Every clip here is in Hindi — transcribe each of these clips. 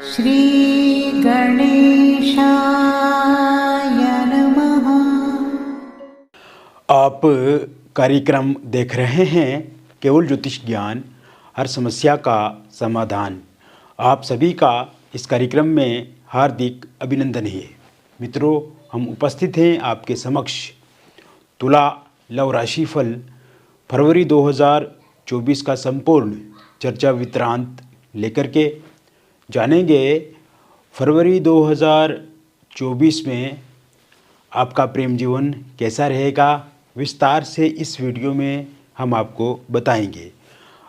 श्री गणेशाय नमः। आप कार्यक्रम देख रहे हैं केवल ज्योतिष ज्ञान, हर समस्या का समाधान। आप सभी का इस कार्यक्रम में हार्दिक अभिनंदन है। मित्रों, हम उपस्थित हैं आपके समक्ष तुला लव राशिफल फरवरी 2024 का संपूर्ण चर्चा वितरांत लेकर के जानेंगे। फरवरी 2024 में आपका प्रेम जीवन कैसा रहेगा, विस्तार से इस वीडियो में हम आपको बताएंगे।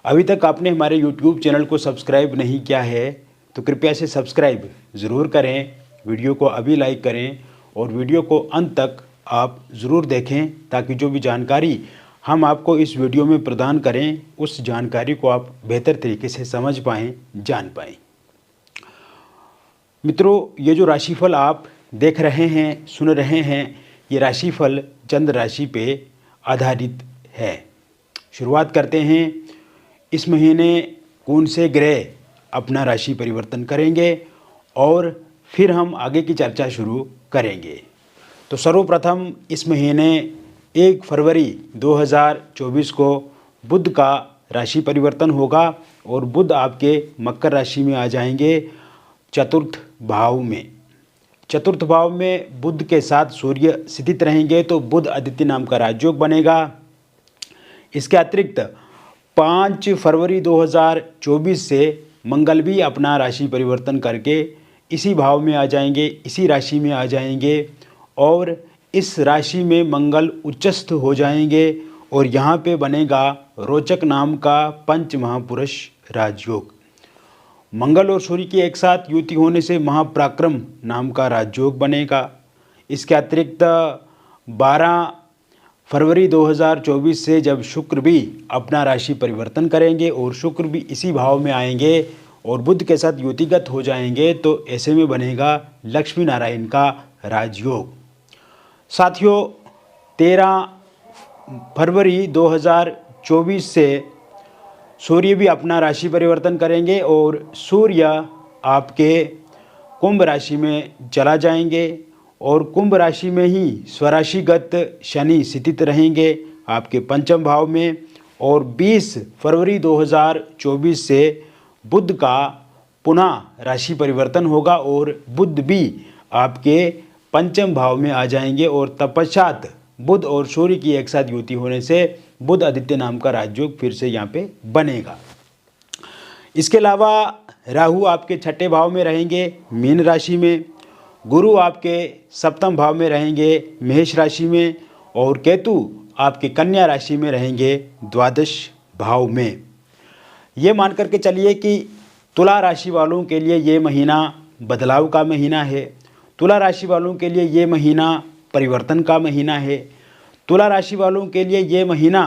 अभी तक आपने हमारे YouTube चैनल को सब्सक्राइब नहीं किया है तो कृपया से सब्सक्राइब ज़रूर करें, वीडियो को अभी लाइक करें और वीडियो को अंत तक आप ज़रूर देखें ताकि जो भी जानकारी हम आपको इस वीडियो में प्रदान करें उस जानकारी को आप बेहतर तरीके से समझ पाएँ, जान पाएँ। मित्रों, ये जो राशिफल आप देख रहे हैं, सुन रहे हैं, ये राशिफल चंद्र राशि पे आधारित है। शुरुआत करते हैं। इस महीने कौन से ग्रह अपना राशि परिवर्तन करेंगे और फिर हम आगे की चर्चा शुरू करेंगे। तो सर्वप्रथम इस महीने 1 फरवरी 2024 को बुध का राशि परिवर्तन होगा और बुध आपके मकर राशि में आ जाएंगे चतुर्थ भाव में। चतुर्थ भाव में बुध के साथ सूर्य स्थित रहेंगे तो बुध आदित्य नाम का राजयोग बनेगा। इसके अतिरिक्त 5 फरवरी 2024 से मंगल भी अपना राशि परिवर्तन करके इसी भाव में आ जाएंगे, इसी राशि में आ जाएंगे और इस राशि में मंगल उच्चस्थ हो जाएंगे और यहाँ पे बनेगा रोचक नाम का पंच महापुरुष राजयोग। मंगल और सूर्य की एक साथ युति होने से महापराक्रम नाम का राजयोग बनेगा। इसके अतिरिक्त 12 फरवरी 2024 से जब शुक्र भी अपना राशि परिवर्तन करेंगे और शुक्र भी इसी भाव में आएंगे और बुध के साथ युतिगत हो जाएंगे तो ऐसे में बनेगा लक्ष्मी नारायण का राजयोग। साथियों, 13 फरवरी 2024 से सूर्य भी अपना राशि परिवर्तन करेंगे और सूर्य आपके कुंभ राशि में चला जाएंगे और कुंभ राशि में ही स्वराशिगत शनि स्थित रहेंगे आपके पंचम भाव में। और 20 फरवरी 2024 से बुध का पुनः राशि परिवर्तन होगा और बुध भी आपके पंचम भाव में आ जाएंगे और तत्पश्चात बुध और सूर्य की एक साथ युति होने से बुध आदित्य नाम का राजयोग फिर से यहाँ पे बनेगा। इसके अलावा राहु आपके छठे भाव में रहेंगे मीन राशि में, गुरु आपके सप्तम भाव में रहेंगे मेष राशि में और केतु आपके कन्या राशि में रहेंगे द्वादश भाव में। ये मान करके चलिए कि तुला राशि वालों के लिए ये महीना बदलाव का महीना है। तुला राशि वालों के लिए ये महीना परिवर्तन का महीना है। तुला राशि वालों के लिए ये महीना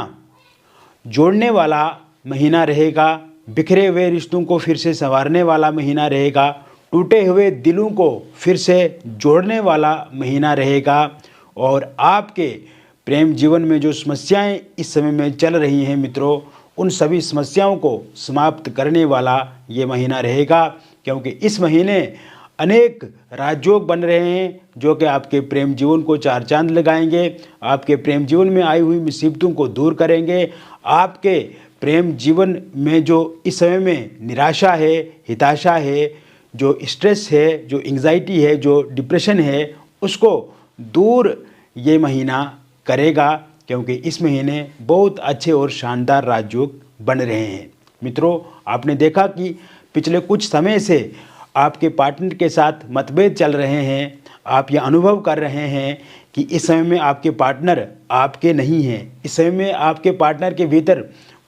जोड़ने वाला महीना रहेगा। बिखरे हुए रिश्तों को फिर से संवारने वाला महीना रहेगा। टूटे हुए दिलों को फिर से जोड़ने वाला महीना रहेगा और आपके प्रेम जीवन में जो समस्याएं इस समय में चल रही हैं मित्रों, उन सभी समस्याओं को समाप्त करने वाला ये महीना रहेगा क्योंकि इस महीने अनेक राजयोग बन रहे हैं जो कि आपके प्रेम जीवन को चार चांद लगाएंगे, आपके प्रेम जीवन में आई हुई मुसीबतों को दूर करेंगे। आपके प्रेम जीवन में जो इस समय में निराशा है, हताशा है, जो स्ट्रेस है, जो एंग्जाइटी है, जो डिप्रेशन है, उसको दूर ये महीना करेगा क्योंकि इस महीने बहुत अच्छे और शानदार राजयोग बन रहे हैं। मित्रों, आपने देखा कि पिछले कुछ समय से आपके पार्टनर के साथ मतभेद चल रहे हैं। आप ये अनुभव कर रहे हैं कि इस समय में आपके पार्टनर आपके नहीं हैं। इस समय में आपके पार्टनर के भीतर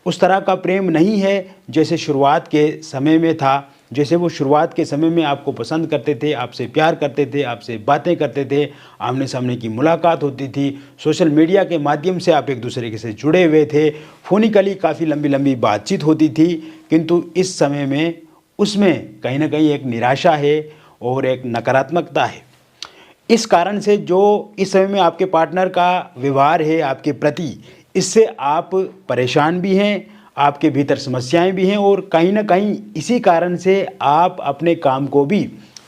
उस तरह का प्रेम नहीं है जैसे शुरुआत के समय में था। जैसे वो शुरुआत के समय में आपको पसंद करते थे, आपसे प्यार करते थे, आपसे बातें करते थे, आमने सामने की मुलाकात होती थी, सोशल मीडिया के माध्यम से आप एक दूसरे के से जुड़े हुए थे, फोनिकली काफ़ी लंबी लंबी बातचीत होती थी। किंतु इस समय में उसमें कहीं ना कहीं एक निराशा है और एक नकारात्मकता है। इस कारण से जो इस समय में आपके पार्टनर का व्यवहार है आपके प्रति, इससे आप परेशान भी हैं, आपके भीतर समस्याएं भी हैं और कहीं ना कहीं इसी कारण से आप अपने काम को भी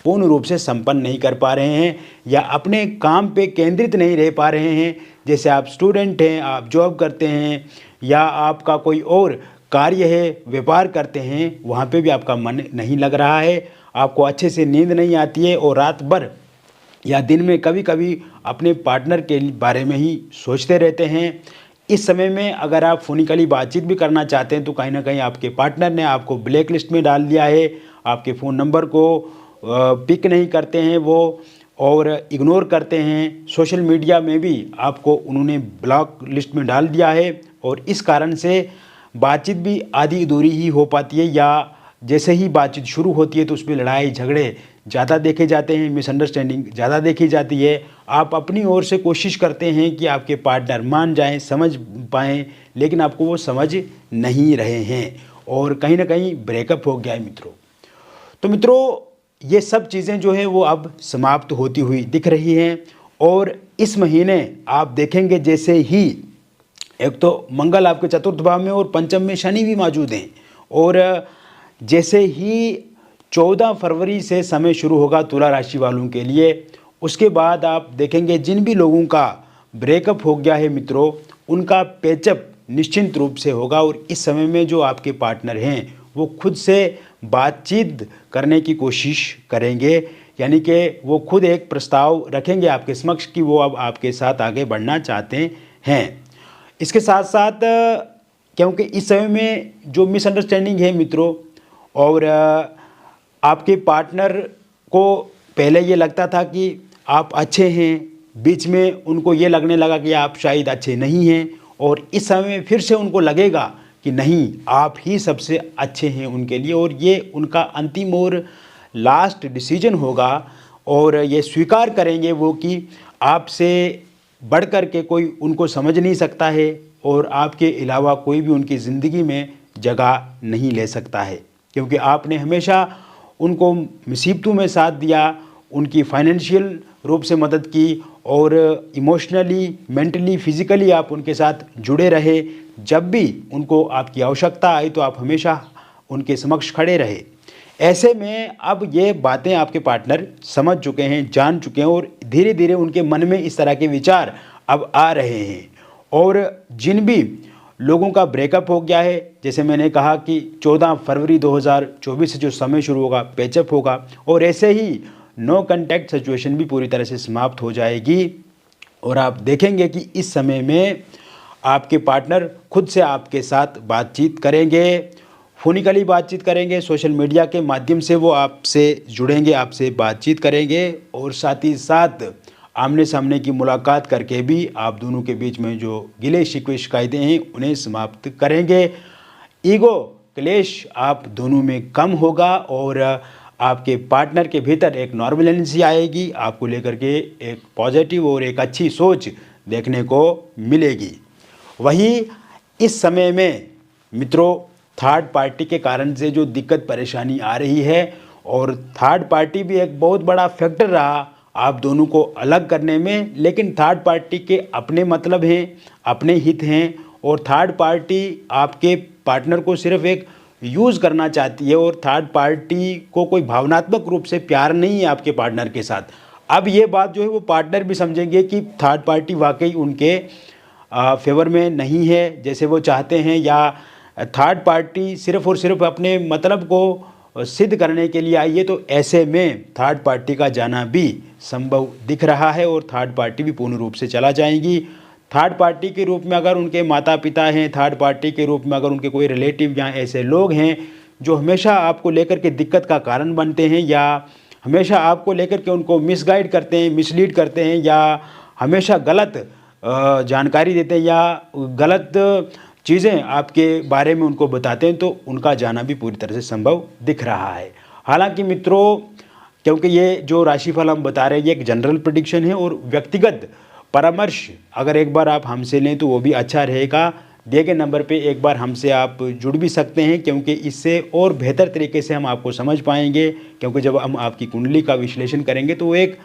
पूर्ण रूप से संपन्न नहीं कर पा रहे हैं या अपने काम पे केंद्रित नहीं रह पा रहे हैं। जैसे आप स्टूडेंट हैं, आप जॉब करते हैं या आपका कोई और कार्य है, व्यापार करते हैं, वहाँ पे भी आपका मन नहीं लग रहा है, आपको अच्छे से नींद नहीं आती है और रात भर या दिन में कभी कभी अपने पार्टनर के बारे में ही सोचते रहते हैं। इस समय में अगर आप फोनिकली बातचीत भी करना चाहते हैं तो कहीं ना कहीं आपके पार्टनर ने आपको ब्लैक लिस्ट में डाल दिया है, आपके फ़ोन नंबर को पिक नहीं करते हैं वो और इग्नोर करते हैं। सोशल मीडिया में भी आपको उन्होंने ब्लॉक लिस्ट में डाल दिया है और इस कारण से बातचीत भी आधी अधूरी ही हो पाती है या जैसे ही बातचीत शुरू होती है तो उसमें लड़ाई झगड़े ज़्यादा देखे जाते हैं, मिसअंडरस्टैंडिंग ज़्यादा देखी जाती है। आप अपनी ओर से कोशिश करते हैं कि आपके पार्टनर मान जाएं, समझ पाएं, लेकिन आपको वो समझ नहीं रहे हैं और कहीं ना कहीं ब्रेकअप हो गया है मित्रों। तो मित्रों ये सब चीज़ें जो है वो अब समाप्त होती हुई दिख रही हैं और इस महीने आप देखेंगे जैसे ही एक तो मंगल आपके चतुर्थ भाव में और पंचम में शनि भी मौजूद हैं और जैसे ही 14 फरवरी से समय शुरू होगा तुला राशि वालों के लिए, उसके बाद आप देखेंगे जिन भी लोगों का ब्रेकअप हो गया है मित्रों उनका पैचअप निश्चिंत रूप से होगा और इस समय में जो आपके पार्टनर हैं वो खुद से बातचीत करने की कोशिश करेंगे, यानी कि वो खुद एक प्रस्ताव रखेंगे आपके समक्ष कि वो अब आपके साथ आगे बढ़ना चाहते हैं। इसके साथ साथ क्योंकि इस समय में जो मिसअंडरस्टैंडिंग है मित्रों और आपके पार्टनर को पहले ये लगता था कि आप अच्छे हैं, बीच में उनको ये लगने लगा कि आप शायद अच्छे नहीं हैं और इस समय में फिर से उनको लगेगा कि नहीं आप ही सबसे अच्छे हैं उनके लिए और ये उनका अंतिम और लास्ट डिसीजन होगा और ये स्वीकार करेंगे वो कि आपसे बढ़ कर के कोई उनको समझ नहीं सकता है और आपके अलावा कोई भी उनकी ज़िंदगी में जगह नहीं ले सकता है, क्योंकि आपने हमेशा उनको मुसीबतों में साथ दिया, उनकी फाइनेंशियल रूप से मदद की और इमोशनली, मेंटली, फिज़िकली आप उनके साथ जुड़े रहे। जब भी उनको आपकी आवश्यकता आई तो आप हमेशा उनके समक्ष खड़े रहे। ऐसे में अब ये बातें आपके पार्टनर समझ चुके हैं, जान चुके हैं और धीरे धीरे उनके मन में इस तरह के विचार अब आ रहे हैं। और जिन भी लोगों का ब्रेकअप हो गया है, जैसे मैंने कहा कि 14 फरवरी 2024 से जो समय शुरू होगा पैचअप होगा और ऐसे ही नो कॉन्टैक्ट सिचुएशन भी पूरी तरह से समाप्त हो जाएगी और आप देखेंगे कि इस समय में आपके पार्टनर खुद से आपके साथ बातचीत करेंगे, फोनिकली बातचीत करेंगे, सोशल मीडिया के माध्यम से वो आपसे जुड़ेंगे, आपसे बातचीत करेंगे और साथ ही साथ आमने सामने की मुलाकात करके भी आप दोनों के बीच में जो गिले शिकवे शिकायतें हैं उन्हें समाप्त करेंगे। ईगो क्लेश आप दोनों में कम होगा और आपके पार्टनर के भीतर एक नॉर्मलेंसी आएगी, आपको लेकर के एक पॉजिटिव और एक अच्छी सोच देखने को मिलेगी। वहीं इस समय में मित्रों थर्ड पार्टी के कारण से जो दिक्कत परेशानी आ रही है और थर्ड पार्टी भी एक बहुत बड़ा फैक्टर रहा आप दोनों को अलग करने में, लेकिन थर्ड पार्टी के अपने मतलब हैं, अपने हित हैं और थर्ड पार्टी आपके पार्टनर को सिर्फ एक यूज़ करना चाहती है और थर्ड पार्टी को कोई भावनात्मक रूप से प्यार नहीं है आपके पार्टनर के साथ। अब ये बात जो है वो पार्टनर भी समझेंगे कि थर्ड पार्टी वाकई उनके फेवर में नहीं है जैसे वो चाहते हैं या थर्ड पार्टी सिर्फ और सिर्फ अपने मतलब को सिद्ध करने के लिए आई है। तो ऐसे में थर्ड पार्टी का जाना भी संभव दिख रहा है और थर्ड पार्टी भी पूर्ण रूप से चला जाएंगी। थर्ड पार्टी के रूप में अगर उनके माता पिता हैं, थर्ड पार्टी के रूप में अगर उनके कोई रिलेटिव या ऐसे लोग हैं जो हमेशा आपको लेकर के दिक्कत का कारण बनते हैं या हमेशा आपको लेकर के उनको मिसगाइड करते हैं, मिसलीड करते हैं या हमेशा गलत जानकारी देते हैं या गलत चीज़ें आपके बारे में उनको बताते हैं, तो उनका जाना भी पूरी तरह से संभव दिख रहा है। हालांकि मित्रों क्योंकि ये जो राशिफल हम बता रहे हैं ये एक जनरल प्रेडिक्शन है और व्यक्तिगत परामर्श अगर एक बार आप हमसे लें तो वो भी अच्छा रहेगा। दिए गए नंबर पे एक बार हमसे आप जुड़ भी सकते हैं, क्योंकि इससे और बेहतर तरीके से हम आपको समझ पाएंगे, क्योंकि जब हम आपकी कुंडली का विश्लेषण करेंगे तो एक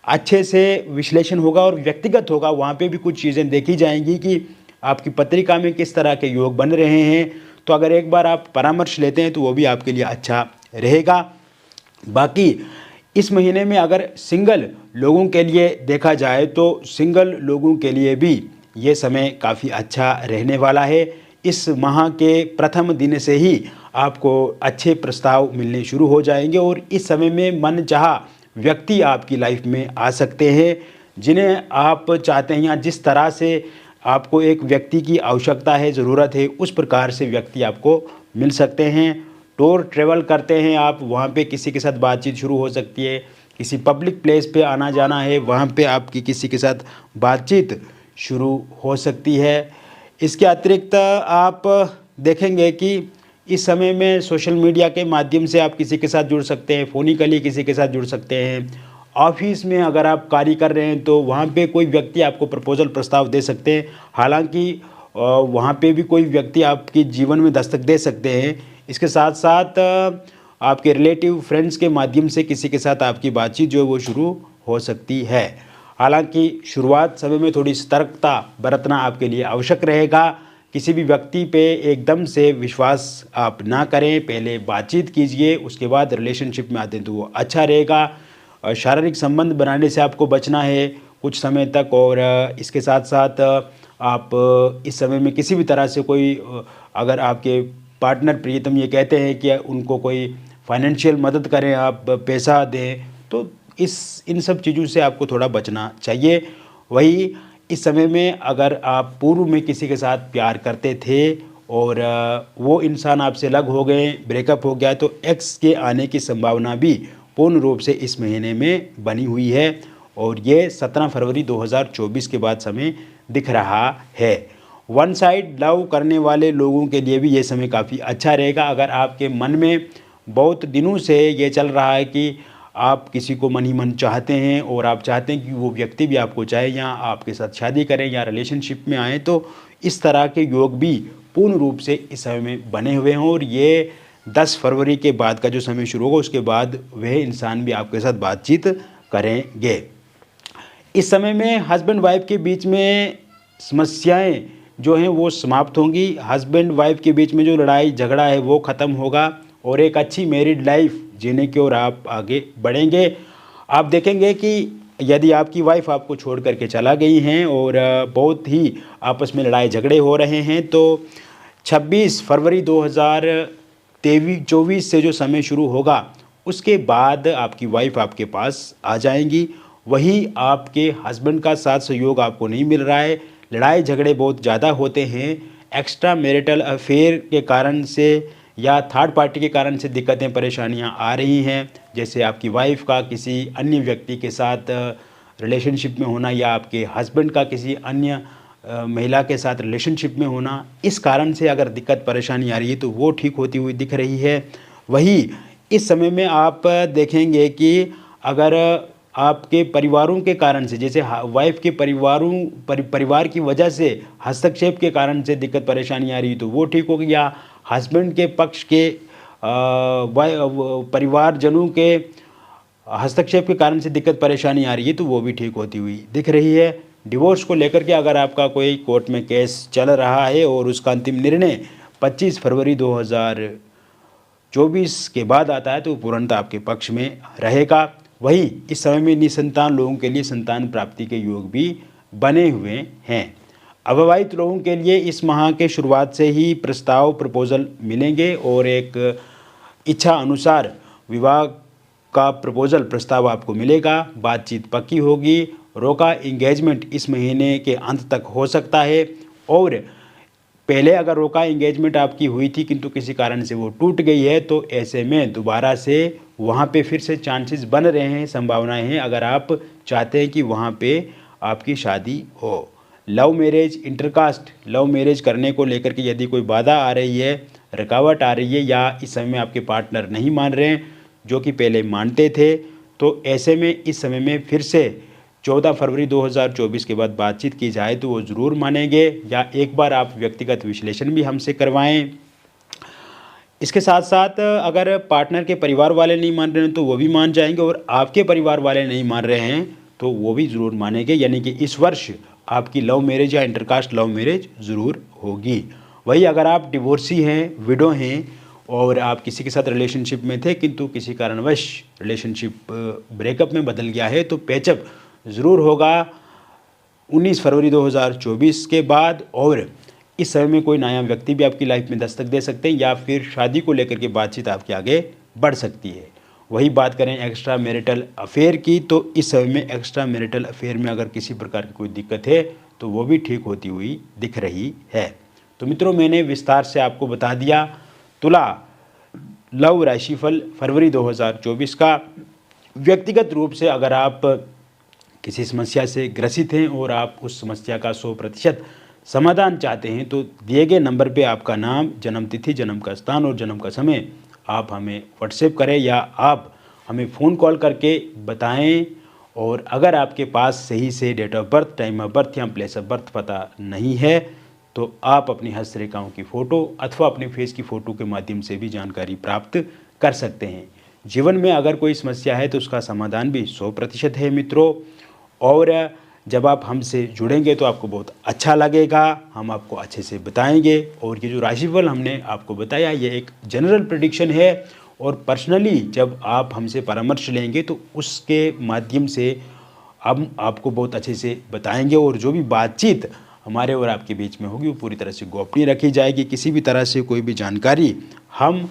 अच्छे से विश्लेषण होगा और व्यक्तिगत होगा। वहाँ पे भी कुछ चीज़ें देखी जाएंगी कि आपकी पत्रिका में किस तरह के योग बन रहे हैं, तो अगर एक बार आप परामर्श लेते हैं तो वो भी आपके लिए अच्छा रहेगा। बाकी इस महीने में अगर सिंगल लोगों के लिए देखा जाए तो सिंगल लोगों के लिए भी ये समय काफ़ी अच्छा रहने वाला है। इस माह के प्रथम दिन से ही आपको अच्छे प्रस्ताव मिलने शुरू हो जाएंगे और इस समय में मनचाहा व्यक्ति आपकी लाइफ में आ सकते हैं, जिन्हें आप चाहते हैं या जिस तरह से आपको एक व्यक्ति की आवश्यकता है, ज़रूरत है, उस प्रकार से व्यक्ति आपको मिल सकते हैं। टूर ट्रेवल करते हैं आप, वहाँ पे किसी के साथ बातचीत शुरू हो सकती है। किसी पब्लिक प्लेस पे आना जाना है, वहाँ पे आपकी किसी के साथ बातचीत शुरू हो सकती है। इसके अतिरिक्त आप देखेंगे कि इस समय में सोशल मीडिया के माध्यम से आप किसी के साथ जुड़ सकते हैं, फ़ोनिकली किसी के साथ जुड़ सकते हैं। ऑफिस में अगर आप कार्य कर रहे हैं तो वहाँ पे कोई व्यक्ति आपको प्रपोजल प्रस्ताव दे सकते हैं। हालांकि वहाँ पे भी कोई व्यक्ति आपके जीवन में दस्तक दे सकते हैं। इसके साथ साथ आपके रिलेटिव फ्रेंड्स के माध्यम से किसी के साथ आपकी बातचीत जो है वो शुरू हो सकती है। हालांकि शुरुआत समय में थोड़ी सतर्कता बरतना आपके लिए आवश्यक रहेगा। किसी भी व्यक्ति पे एकदम से विश्वास आप ना करें, पहले बातचीत कीजिए, उसके बाद रिलेशनशिप में आते हैं तो वो अच्छा रहेगा। शारीरिक संबंध बनाने से आपको बचना है कुछ समय तक। और इसके साथ साथ आप इस समय में किसी भी तरह से कोई अगर आपके पार्टनर प्रियतम ये कहते हैं कि उनको कोई फाइनेंशियल मदद करें, आप पैसा दें, तो इन सब चीज़ों से आपको थोड़ा बचना चाहिए। वही इस समय में अगर आप पूर्व में किसी के साथ प्यार करते थे और वो इंसान आपसे अलग हो गए, ब्रेकअप हो गया, तो एक्स के आने की संभावना भी पूर्ण रूप से इस महीने में बनी हुई है और ये 17 फरवरी 2024 के बाद समय दिख रहा है। वन साइड लव करने वाले लोगों के लिए भी ये समय काफ़ी अच्छा रहेगा। अगर आपके मन में बहुत दिनों से ये चल रहा है कि आप किसी को मन ही मन चाहते हैं और आप चाहते हैं कि वो व्यक्ति भी आपको चाहे या आपके साथ शादी करें या रिलेशनशिप में आए, तो इस तरह के योग भी पूर्ण रूप से इस समय में बने हुए हैं। और ये 10 फरवरी के बाद का जो समय शुरू होगा उसके बाद वह इंसान भी आपके साथ बातचीत करेंगे। इस समय में हस्बैंड वाइफ के बीच में समस्याएं जो हैं वो समाप्त होंगी। हस्बैंड वाइफ के बीच में जो लड़ाई झगड़ा है वो ख़त्म होगा और एक अच्छी मैरिड लाइफ जीने की ओर आप आगे बढ़ेंगे। आप देखेंगे कि यदि आपकी वाइफ आपको छोड़ करके चला गई हैं और बहुत ही आपस में लड़ाई झगड़े हो रहे हैं, तो 26 फरवरी 2024 से जो समय शुरू होगा उसके बाद आपकी वाइफ आपके पास आ जाएंगी। वही आपके हस्बैंड का साथ सहयोग आपको नहीं मिल रहा है, लड़ाई झगड़े बहुत ज़्यादा होते हैं, एक्स्ट्रा मैरिटल अफेयर के कारण से या थर्ड पार्टी के कारण से दिक्कतें परेशानियां आ रही हैं। जैसे आपकी वाइफ का किसी अन्य व्यक्ति के साथ रिलेशनशिप में होना या आपके हस्बैंड का किसी अन्य महिला के साथ रिलेशनशिप में होना, इस कारण से अगर दिक्कत परेशानी आ रही है तो वो ठीक होती हुई दिख रही है। वही इस समय में आप देखेंगे कि अगर आपके परिवारों के कारण से, जैसे वाइफ के परिवार की वजह से हस्तक्षेप के कारण से दिक्कत परेशानी आ रही है तो वो ठीक होगी, या हस्बैंड के पक्ष के परिवारजनों के हस्तक्षेप के कारण से दिक्कत परेशानी आ रही है तो वो भी ठीक होती हुई दिख रही है। डिवोर्स को लेकर के अगर आपका कोई कोर्ट में केस चल रहा है और उसका अंतिम निर्णय 25 फरवरी 2024 के बाद आता है तो पूर्णतः आपके पक्ष में रहेगा। वही इस समय में निसंतान लोगों के लिए संतान प्राप्ति के योग भी बने हुए हैं। अविवाहित लोगों के लिए इस माह के शुरुआत से ही प्रपोजल मिलेंगे और एक इच्छा अनुसार विवाह का प्रस्ताव आपको मिलेगा। बातचीत पक्की होगी। रोका एंगेजमेंट इस महीने के अंत तक हो सकता है और पहले अगर रोका एंगेजमेंट आपकी हुई थी किंतु किसी कारण से वो टूट गई है तो ऐसे में दोबारा से वहाँ पे फिर से चांसेस बन रहे हैं, संभावनाएं हैं, अगर आप चाहते हैं कि वहाँ पे आपकी शादी हो। Love marriage, intercaste love marriage करने को लेकर के यदि कोई बाधा आ रही है, रुकावट आ रही है या इस समय में आपके पार्टनर नहीं मान रहे हैं जो कि पहले मानते थे, तो ऐसे में इस समय में फिर से 14 फरवरी 2024 के बाद बातचीत की जाए तो वो ज़रूर मानेंगे, या एक बार आप व्यक्तिगत विश्लेषण भी हमसे करवाएं। इसके साथ साथ अगर पार्टनर के परिवार वाले नहीं मान रहे हैं तो वो भी मान जाएंगे और आपके परिवार वाले नहीं मान रहे हैं तो वो भी ज़रूर मानेंगे, यानी कि इस वर्ष आपकी लव मैरिज या इंटरकास्ट लव मैरिज ज़रूर होगी। वही अगर आप डिवोर्सी हैं, विडो हैं और आप किसी के साथ रिलेशनशिप में थे किंतु किसी कारणवश रिलेशनशिप ब्रेकअप में बदल गया है तो पेचअप ज़रूर होगा 19 फरवरी 2024 के बाद। और इस समय में कोई नया व्यक्ति भी आपकी लाइफ में दस्तक दे सकते हैं या फिर शादी को लेकर के बातचीत आपकी आगे बढ़ सकती है। वही बात करें एक्स्ट्रा मैरिटल अफेयर की, तो इस समय में एक्स्ट्रा मैरिटल अफेयर में अगर किसी प्रकार की कोई दिक्कत है तो वो भी ठीक होती हुई दिख रही है। तो मित्रों, मैंने विस्तार से आपको बता दिया तुला लव राशिफल फरवरी 2024 का। व्यक्तिगत रूप से अगर आप किसी समस्या से ग्रसित हैं और आप उस समस्या का 100% समाधान चाहते हैं तो दिए गए नंबर पे आपका नाम, जन्म तिथि, जन्म का स्थान और जन्म का समय आप हमें व्हाट्सएप करें या आप हमें फ़ोन कॉल करके बताएं। और अगर आपके पास सही से date of birth, time of birth या प्लेस ऑफ बर्थ पता नहीं है तो आप अपनी हस्तरेखाओं की फ़ोटो अथवा अपने फेस की फ़ोटो के माध्यम से भी जानकारी प्राप्त कर सकते हैं। जीवन में अगर कोई समस्या है तो उसका समाधान भी 100% है मित्रों। और जब आप हमसे जुड़ेंगे तो आपको बहुत अच्छा लगेगा, हम आपको अच्छे से बताएंगे। और ये जो राशिफल हमने आपको बताया ये एक जनरल प्रेडिक्शन है और पर्सनली जब आप हमसे परामर्श लेंगे तो उसके माध्यम से हम आपको बहुत अच्छे से बताएंगे। और जो भी बातचीत हमारे और आपके बीच में होगी वो पूरी तरह से गोपनीय रखी जाएगी। किसी भी तरह से कोई भी जानकारी हम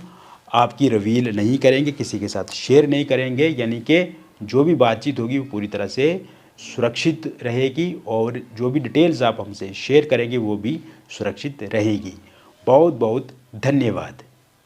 आपकी रिवील नहीं करेंगे, किसी के साथ शेयर नहीं करेंगे, यानी कि जो भी बातचीत होगी वो पूरी तरह से सुरक्षित रहेगी और जो भी डिटेल्स आप हमसे शेयर करेंगे वो भी सुरक्षित रहेगी। बहुत बहुत धन्यवाद।